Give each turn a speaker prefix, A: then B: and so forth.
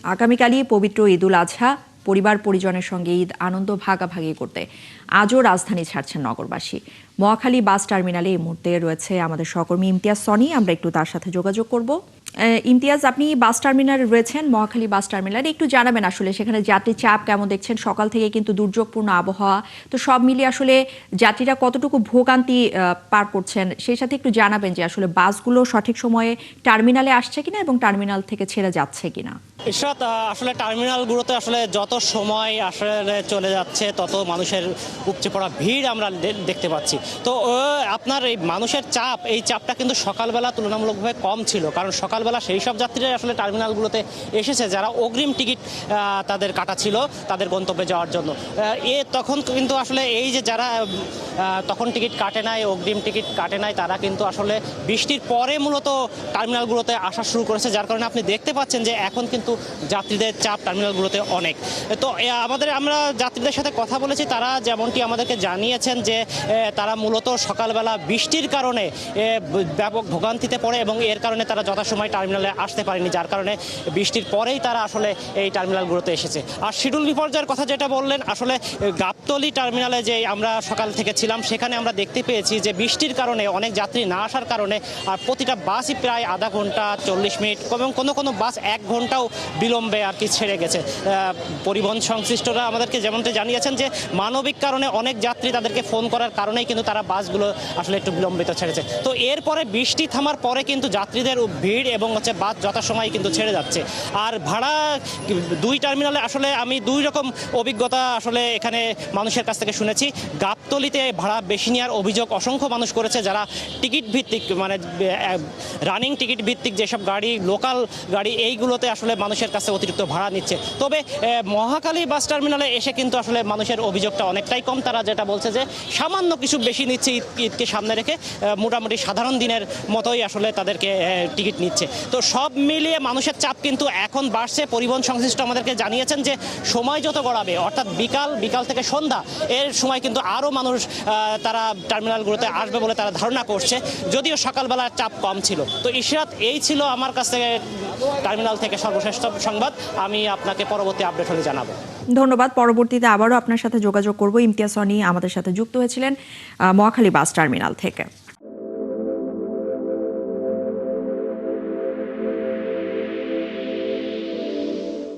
A: আগামীকালই পবিত্র ঈদুল আজহা, পরিবার পরিজনের সঙ্গে ঈদ আনন্দ ভাগাভাগি করতে আজও রাজধানী ছাড়ছেন নগরবাসী। মহাখালী বাস টার্মিনালে এই মুহূর্তে রয়েছে আমাদের সহকর্মী ইমতিয়াজ সনি, আমরা একটু তার সাথে যোগাযোগ করব। ইমতিয়াজ, আপনি বাস টার্মিনালে রয়েছেন, মহাখালী বাস টার্মিনালে, একটু জানাবেন আসলে সেখানে যাত্রী চাপ কেমন দেখছেন? সকাল থেকে কিন্তু দুর্যোগপূর্ণ আবহাওয়া, তো সব মিলিয়ে আসলে যাত্রীরা কতটুকু ভোগান্তি পার করছেন সেই সাথে একটু জানাবেন যে আসলে বাসগুলো সঠিক সময়ে টার্মিনালে আসছে কিনা এবং টার্মিনাল থেকে ছেড়ে যাচ্ছে কিনা।
B: ইশরাত, আসলে টার্মিনালগুলোতে আসলে যত সময় আসলে চলে যাচ্ছে তত মানুষের উপচে পড়া ভিড় আমরা দেখতে পাচ্ছি। তো আপনার এই মানুষের চাপ, এই চাপটা কিন্তু সকালবেলা তুলনামূলকভাবে কম ছিল, কারণ সকালবেলা সেই সব যাত্রীরা আসলে টার্মিনালগুলোতে এসেছে যারা অগ্রিম টিকিট তাদের কাটা ছিল তাদের গন্তব্যে যাওয়ার জন্য। তখন কিন্তু আসলে এই যে যারা তখন টিকিট কাটে নাই, অগ্রিম টিকিট কাটে নাই, তারা কিন্তু আসলে বৃষ্টির পরে মূলত টার্মিনালগুলোতে আসা শুরু করেছে, যার কারণে আপনি দেখতে পাচ্ছেন যে এখন কিন্তু যাত্রীদের চাপ টার্মিনালগুলোতে অনেক। তো আমরা যাত্রীদের সাথে কথা বলেছি, তারা যেমনটি আমাদেরকে জানিয়েছেন যে তারা মূলত সকালবেলা বৃষ্টির কারণে ব্যাপক ভোগান্তিতে পড়ে এবং এর কারণে তারা যথাসময় টার্মিনালে আসতে পারেনি, যার কারণে বৃষ্টির পরেই তারা আসলে এই টার্মিনালগুলোতে এসেছে। আর শিডিউল বিপর্যয়ের কথা যেটা বললেন, আসলে গাবতলী টার্মিনালে যে আমরা সকাল থেকে ছিলাম সেখানে আমরা দেখতে পেয়েছি যে বৃষ্টির কারণে অনেক যাত্রী না আসার কারণে আর প্রতিটা বাসই প্রায় আধা ঘন্টা 40 মিনিট এবং কোনো বাস 1 ঘন্টাও বিলম্বে আর কি ছেড়ে গেছে। পরিবহন সংশ্লিষ্টরা আমাদেরকে যেমনটা জানিয়েছেন যে মানবিক কারণে অনেক যাত্রী তাদেরকে ফোন করার কারণেই কিন্তু তারা বাসগুলো আসলে একটু বিলম্বিত ছেড়েছে। তো এরপরে বৃষ্টি থামার পরে কিন্তু যাত্রীদের ভিড় এবং বাস যথাসময়ে কিন্তু ছেড়ে যাচ্ছে। আর ভাড়া দুই টার্মিনালে আসলে আমি দুই রকম অভিজ্ঞতা আসলে এখানে মানুষের কাছ থেকে শুনেছি। গাবতলীতে ভাড়া বেশি নেওয়ার অভিযোগ অসংখ্য মানুষ করেছে, যারা টিকিট ভিত্তিক মানে রানিং টিকিট ভিত্তিক যেসব গাড়ি, লোকাল গাড়ি, এইগুলোতে আসলে মানুষের কাছে অতিরিক্ত ভাড়া নিচ্ছে। তবে মহাখালী বাস টার্মিনালে এসে কিন্তু আসলে মানুষের অভিযোগটা অনেকটাই কম। তারা যেটা বলছে যে সামান্য কিছু বেশি নিচ্ছে, ঈদকে সামনে রেখে মোটামুটি সাধারণ দিনের মতোই আসলে তাদেরকে টিকিট নিচ্ছে। তো সব মিলিয়ে মানুষের চাপ কিন্তু এখন বাড়ছে। পরিবহন সংশ্লিষ্ট আমাদেরকে জানিয়েছেন যে সময় যত গড়াবে, অর্থাৎ বিকাল থেকে সন্ধ্যা, এর সময় কিন্তু আরও মানুষ তারা টার্মিনালগুলোতে আসবে বলে তারা ধারণা করছে, যদিও সকালবেলার চাপ কম ছিল। তো ইশরাত, এই ছিল আমার কাছ থেকে টার্মিনাল থেকে সর্বশেষ সংবাদ। আমি আপনাকে পরবর্তী আপডেট হলে জানাবো।
A: ধন্যবাদ। পরবর্তীতে আবারও আপনার সাথে যোগাযোগ করব। ইমতিয়াজ সনি আমাদের সাথে যুক্ত হয়েছিলেন মহাখালী বাস টার্মিনাল থেকে।